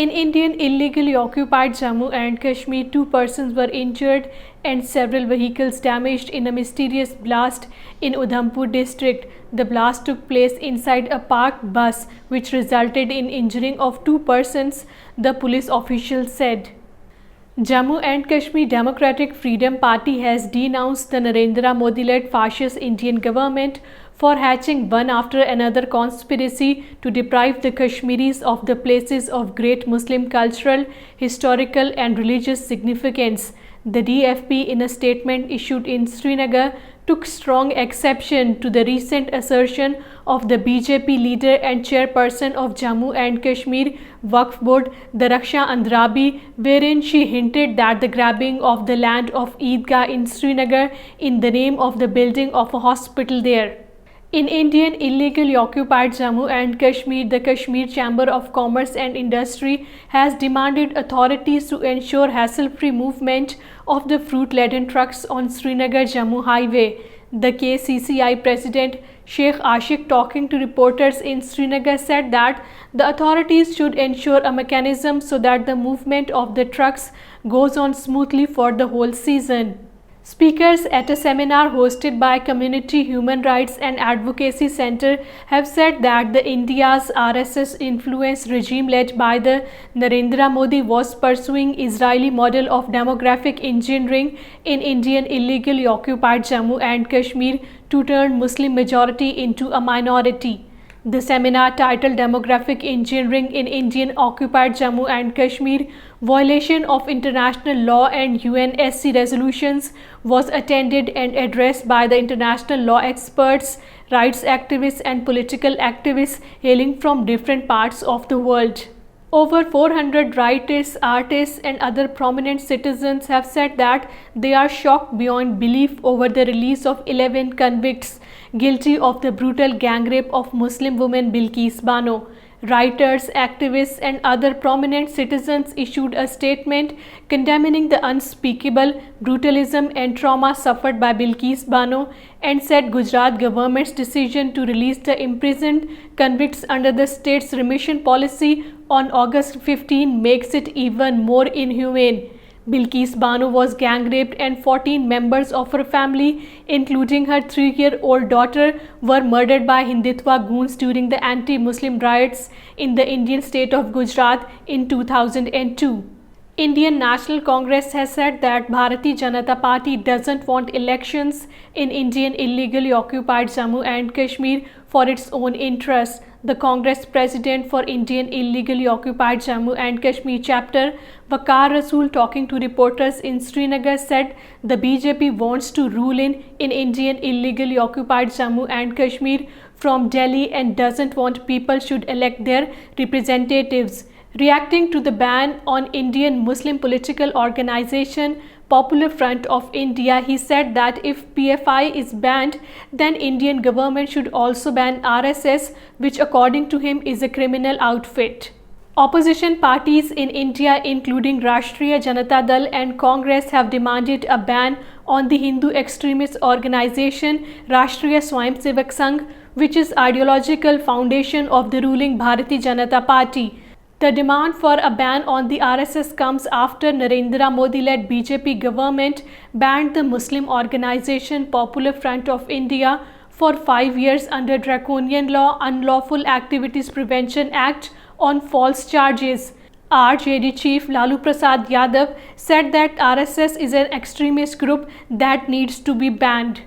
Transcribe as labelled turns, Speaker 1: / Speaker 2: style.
Speaker 1: In Indian illegally occupied Jammu and Kashmir, 2 persons were injured and several vehicles damaged in a mysterious blast in Udhampur district. The blast took place inside a parked bus, which resulted in injuring of 2 persons, the police officials said. Jammu and Kashmir Democratic Freedom Party has denounced the Narendra Modi-led fascist Indian government for hatching one after another conspiracy to deprive the Kashmiris of the places of great Muslim cultural, historical and religious significance. The DFP, in a statement issued in Srinagar, took strong exception to the recent assertion of the BJP leader and chairperson of Jammu and Kashmir Waqf Board, the Raksha Andrabi, wherein she hinted that the grabbing of the land of Eidgah in Srinagar in the name of the building of a hospital there. In Indian illegally occupied Jammu and Kashmir, the Kashmir Chamber of Commerce and Industry has demanded authorities to ensure hassle-free movement of the fruit-laden trucks on Srinagar-Jammu highway. The KCCI President Sheikh Ashik, talking to reporters in Srinagar, said that the authorities should ensure a mechanism so that the movement of the trucks goes on smoothly for the whole season. Speakers at a seminar hosted by Community Human Rights and Advocacy Center have said that the India's RSS-influenced regime led by the Narendra Modi was pursuing Israeli model of demographic engineering in Indian illegally occupied Jammu and Kashmir to turn Muslim majority into a minority. The seminar, titled Demographic Engineering in Indian Occupied Jammu and Kashmir, Violation of International Law and UNSC Resolutions, was attended and addressed by the international law experts, rights activists and political activists hailing from different parts of the world. Over 400 writers, artists and other prominent citizens have said that they are shocked beyond belief over the release of 11 convicts guilty of the brutal gang rape of Muslim woman Bilkis Bano. Writers, activists and other prominent citizens issued a statement condemning the unspeakable brutalism and trauma suffered by Bilkis Bano and said Gujarat government's decision to release the imprisoned convicts under the state's remission policy on August 15 makes it even more inhumane. Bilkis Bano was gang raped and 14 members of her family, including her 3-year-old daughter, were murdered by Hindutva goons during the anti-Muslim riots in the Indian state of Gujarat in 2002. Indian National Congress has said that Bharatiya Janata Party doesn't want elections in Indian illegally occupied Jammu and Kashmir for its own interests. The Congress President for Indian illegally occupied Jammu and Kashmir chapter, Waqar Rasool, talking to reporters in Srinagar, said the BJP wants to rule in Indian illegally occupied Jammu and Kashmir from Delhi and doesn't want people should elect their representatives. Reacting to the ban on Indian Muslim political organization Popular Front of India, he said that if PFI is banned, then Indian government should also ban RSS, which according to him is a criminal outfit. Opposition parties in India, including Rashtriya Janata Dal and Congress, have demanded a ban on the Hindu extremist organization Rashtriya Swayamsevak Sangh, which is ideological foundation of the ruling Bharatiya Janata Party. The demand for a ban on the RSS comes after Narendra Modi-led BJP government banned the Muslim organization Popular Front of India for 5 years under draconian law Unlawful Activities Prevention Act on false charges. RJD chief Lalu Prasad Yadav said that RSS is an extremist group that needs to be banned.